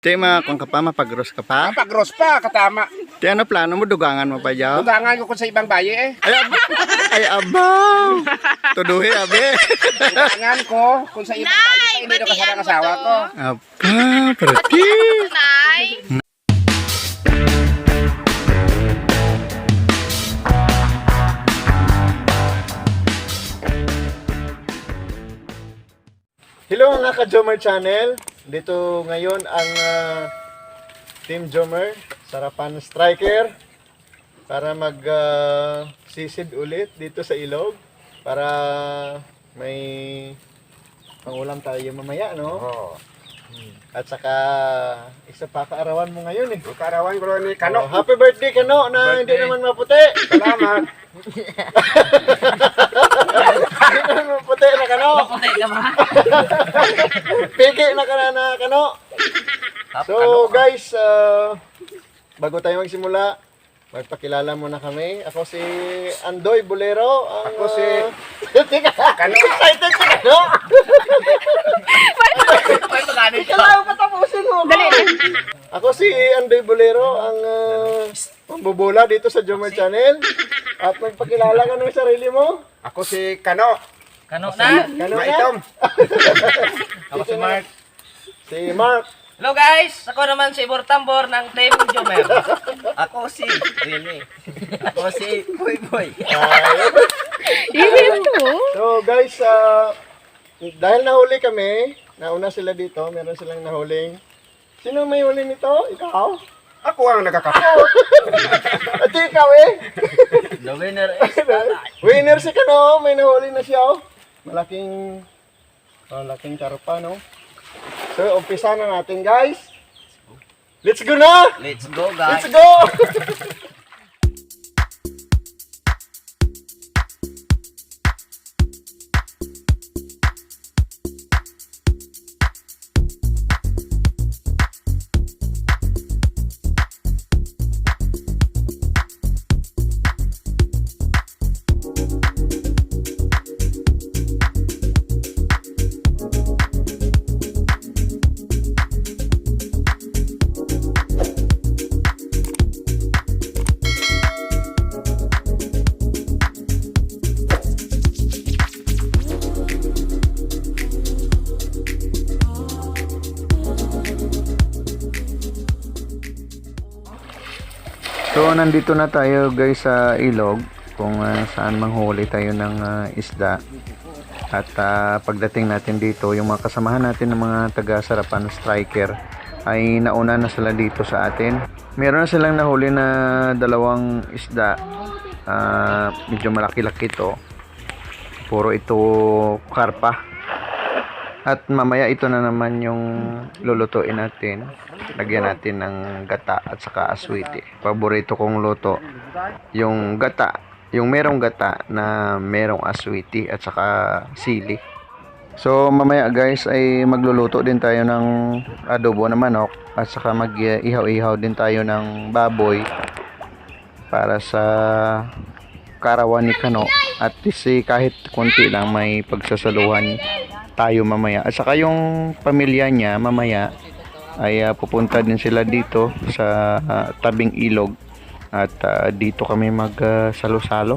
Di kung ka pa, mapag-gross ka pa? Mapag-gross pa, katama. Di ano plano mo, dugangan mo pa dyan? Dugangan ko kung sa ibang bayi eh. Ay, abaw! Tuduhi, abe! Dugangan ko kung sa ibang bayi pa hindi ko kasama ng asawa ko. Aba, perti! Nay! Hello mga ka-Jomer Channel. Dito ngayon ang Team Jomer, Sarapan Striker, para sisid ulit dito sa ilog para may pangulam tayo mamaya, no? Oo. At saka isa pa kaarawan mo ngayon eh. Karawan ko ni Kano. Happy birthday Kano na hindi naman maputi. Salamat. Hindi naman maputi na Kano. Maputi ka ba? Piki na ka na Kano. So guys, bago tayo magsimula, magpakilala muna kami. Ako si Andoy Bolero. Ako si Kano. Excited si Kano. May pagkanin ka. Kailangan patapusin mo. Dali. Ako si Andoy Bolero, ang pambubula dito sa Jomer Channel. At magpakilala ka ng sarili mo. Ako si Kano. Kano na? Kano Maitom. Ako si Mark. Si Mark. Hello guys! Ako naman si Bortambor ng Team Jomer. Ako si Rini. Ako si Boy Boy. So guys, dahil nahuli kami, nauna sila dito, meron silang nahuling. Sino may huli nito? Ikaw? Ako ang nagkakapo. At ikaw eh. The winner is Winner si Kano, may nahuli na siya. Oh. Malaking karpa, no? So, umpisa na natin, guys. Let's go na! Let's go guys! Let's go! So nandito na tayo guys sa ilog kung saan manghuli tayo ng isda. At pagdating natin dito, yung mga kasamahan natin ng mga taga Sarapan Striker ay nauna na sila dito sa atin. Meron na silang nahuli na dalawang isda. Medyo malaki-laki to. Puro ito karpa. At mamaya ito na naman yung lulutuin natin. Lagyan natin ng gata at saka aswiti. Paborito kong luto yung gata, yung merong gata na merong aswiti at saka sili. So mamaya guys ay magluluto din tayo ng adobo na manok at saka mag-ihaw-ihaw din tayo ng baboy para sa karawan ni Kano. At least kahit konti lang may pagsasaluhan tayo mamaya. At saka yung pamilya niya mamaya ay pupunta din sila dito sa tabing ilog. At dito kami magsalo-salo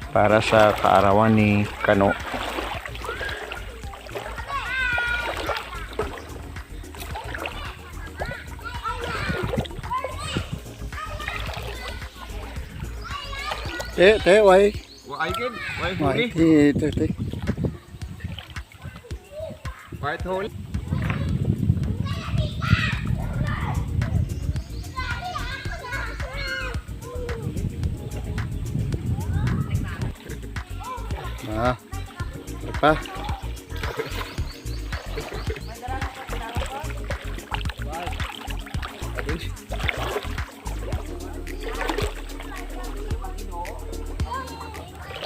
para sa kaarawan ni Kano. Why? Why good? Why Why? White hole. Pa.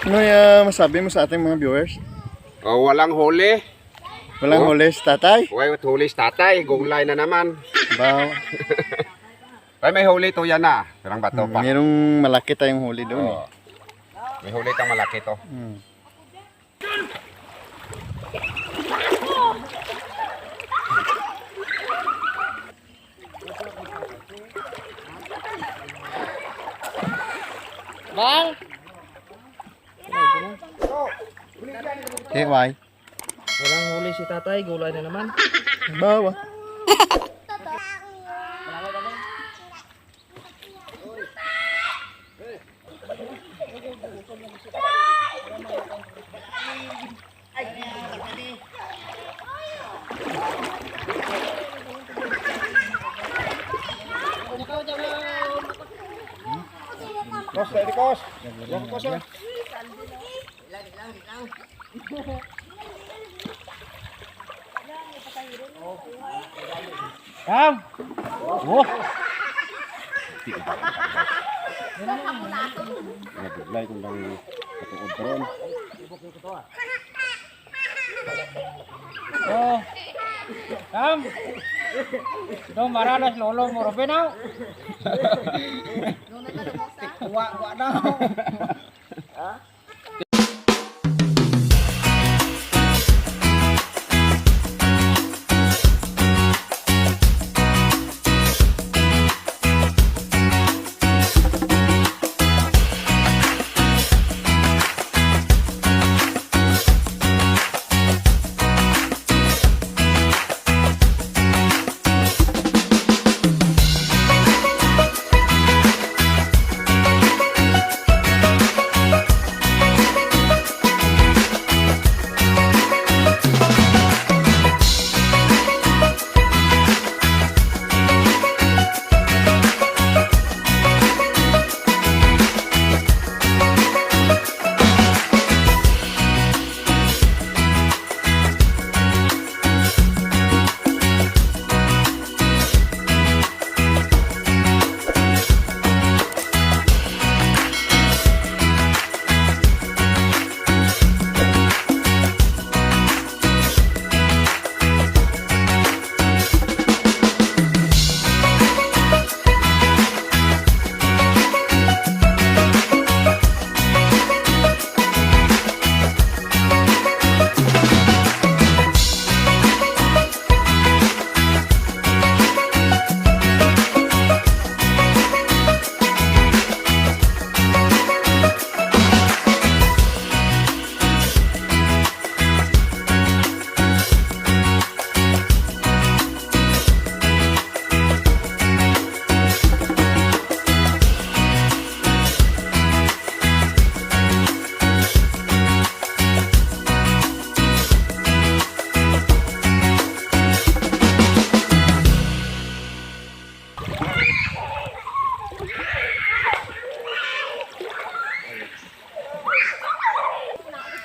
Ano yung masabi mo sa ating mga viewers? Oh, walang huli. Walang huli sa tatay? Walang huli sa tatay. Gulay na naman. Ba, Ay, may huli to yan na. Parang bato pa. mayroong malaki tayong huli doon eh. May huli tang malaki to. Bang! Okay, why? Walang huli si tatay, gulay na naman. Bawa. Kos, dari kos. Yang kos ya. Bang! Nabiglay kung lang katuod karon. Oh! Kam! Ito maranas lolo mo Robin ako. Wa na.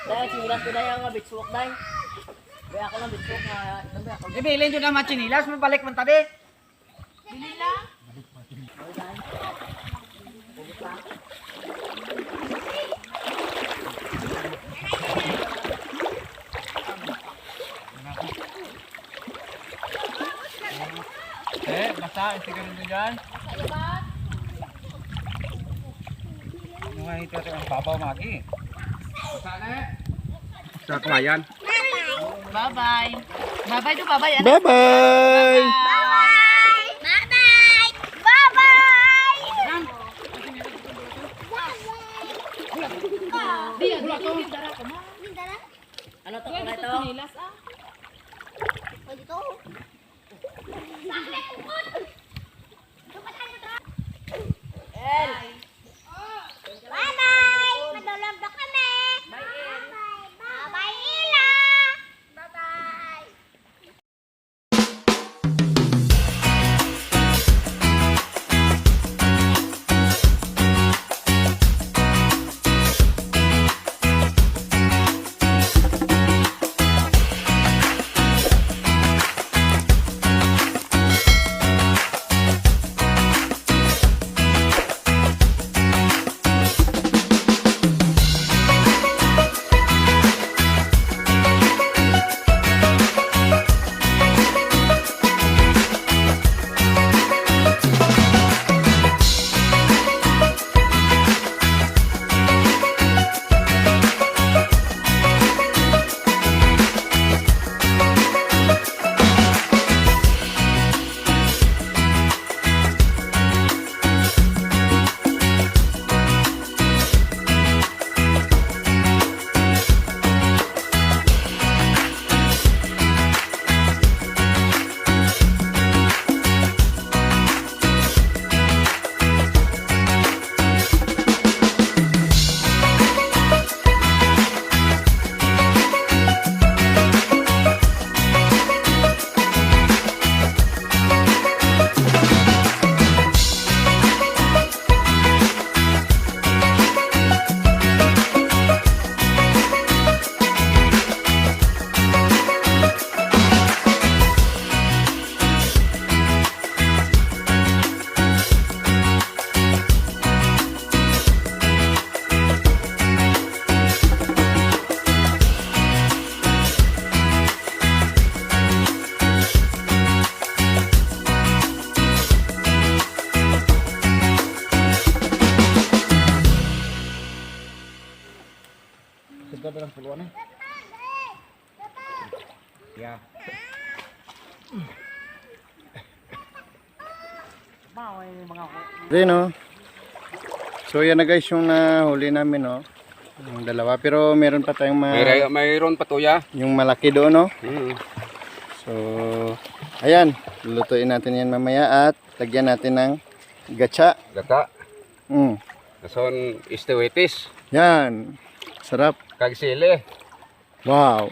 Dahil sinilas ko dahil ang bitswok dahil. Kaya ako lang bitswok na ako. Ibilin nyo na machinilas, mabalik man tabi. Basta, isigarin nyo dyan. Ano nga ito ang babaw magi? Sa kawayan. Bye-bye. Bye-bye to bye-bye. Bye-bye! Bye-bye! Bye-bye! Ano to? Ano ito? Pwede to. Bye-bye! Madulog na kami! Bye-bye! Bye-bye, Ila! Bye-bye! ganda ng puluan eh. Yeah. Then, no? So, yan na guys yung nahuli namin, no? Yung dalawa. Pero meron pa tayong Mayroon pa tuya. yung malaki doon, no? So, ayan. Lulutuin natin yan mamaya at lagyan natin ng gatsa. Gata. Mm. Nason istiwitis. Yan. Sarap. Kag sili. Wow.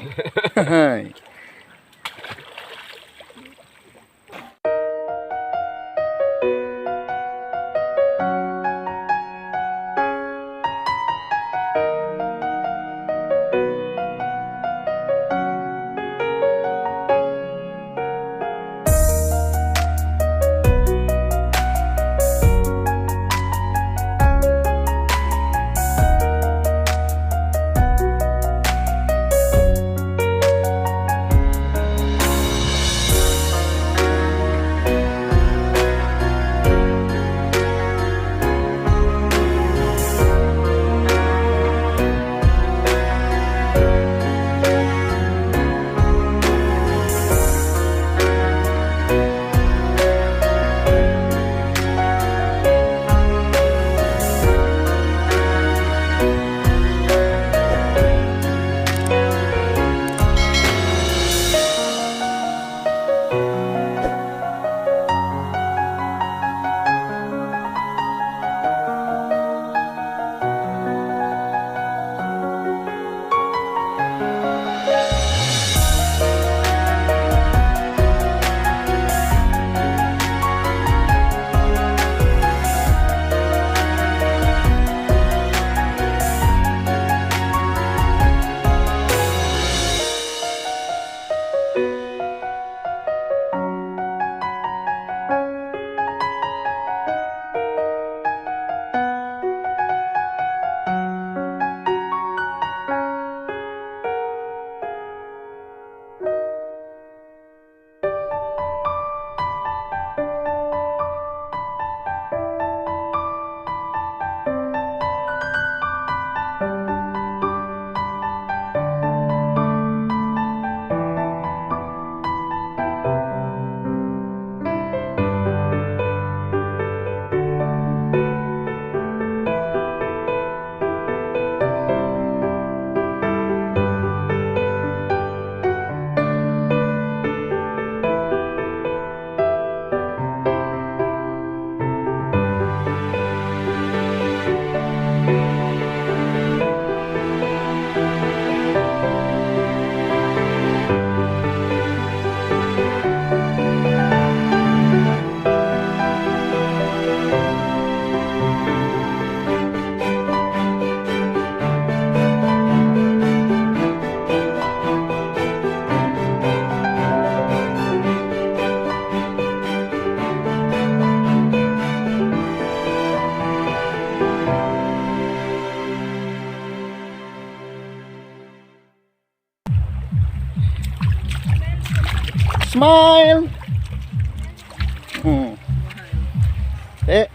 Smile!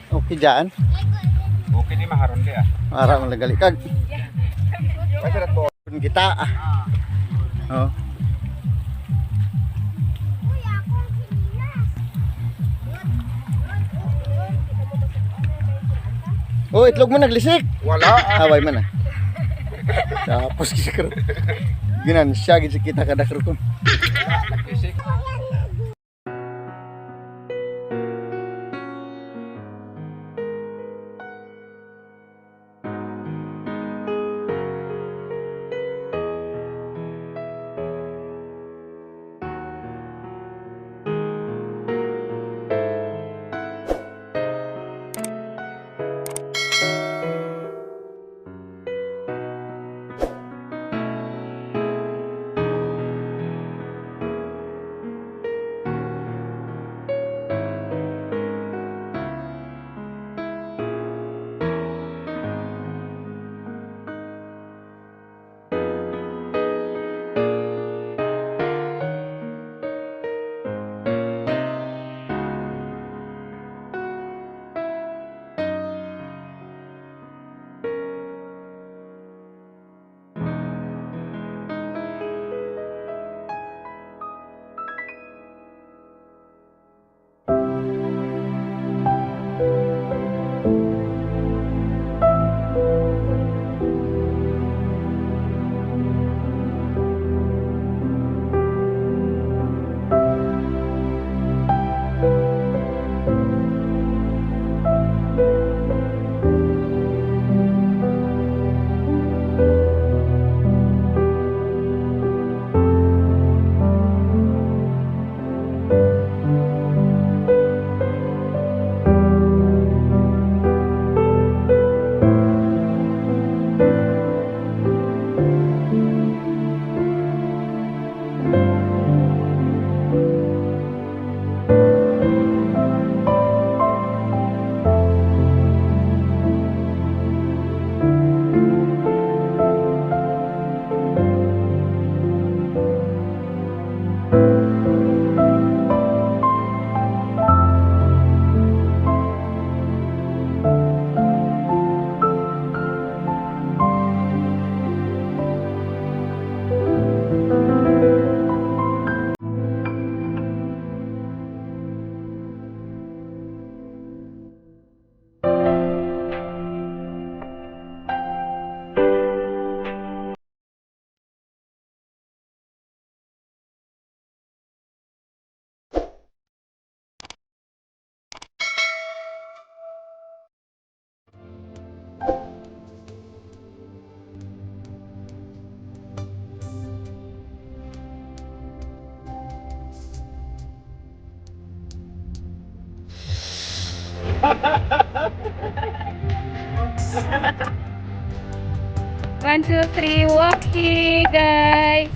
Okay dyan. Okay ni maharon di ah. Para malagali kag. Pasirat po. Kita. Oh. Oh, itlog mo naglisik. Wala. Away man ah. Tapos kita ginan siya gid kita kada krukon. Isik. One, two, three, walking, guys.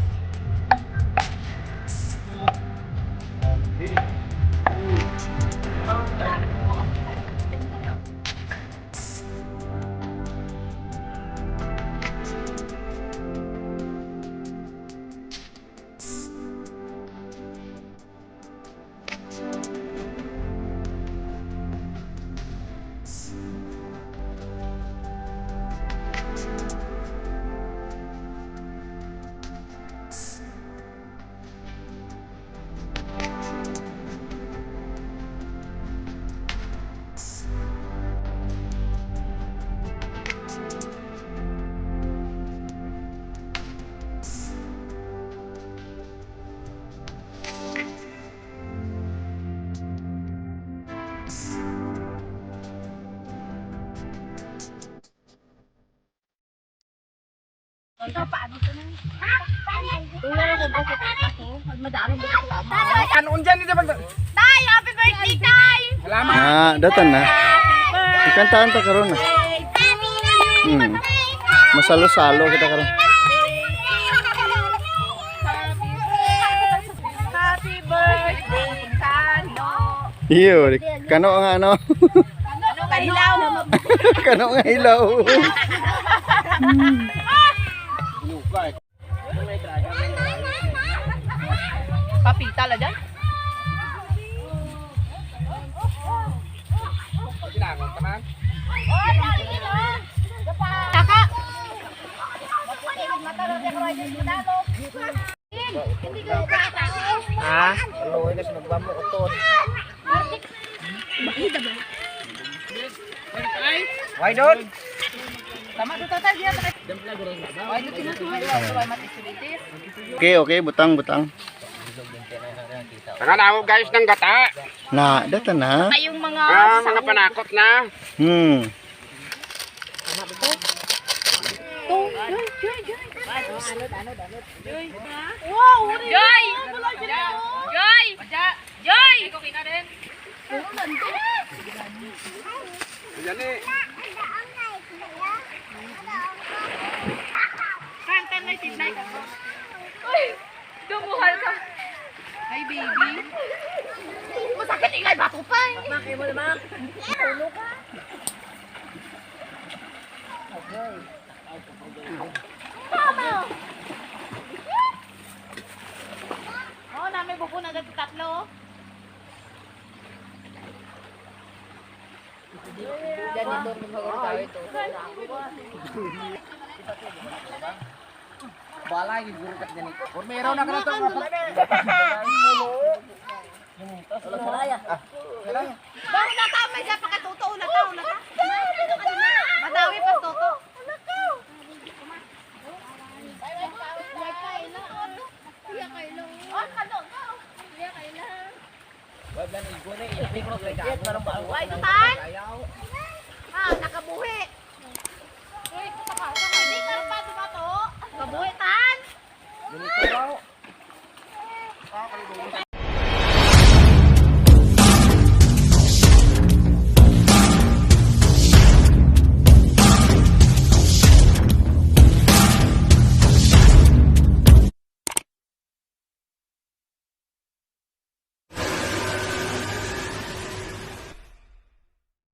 Kanon dyan dito pag... Tay, happy birthday, Tay! Salamat. Ah, datan na. Ikantaan ta karon na. Masalo-salo kita karon. Happy birthday, Kano! Iyo, kano ang ano? Ano ka hilaw? Kano nga ilaw. Papita la dyan. Sinangon ka man. Kaka! Ha? Luoy na sinagbamo ko to. Why don't? Okay, okay, butang. Tangan ako guys ng gata. Na, datan na. Yung mga Mga panakot na. Joy! Joy! Joy! Yan eh. Dumuhal ka. Hi, baby. Masakit ingay bato pa. Bakit mo naman? Ulo ka. Mama! Oh, namin buko na dito tatlo. Balay guru kat jani. Kung meron na ka na ito. Baru na tama siya, pakatuto na tao na ka. Madawi pa toto. Ay, tutan! Ah, nakabuhi. Hindi ka pa tumato. Kabuhi, tan!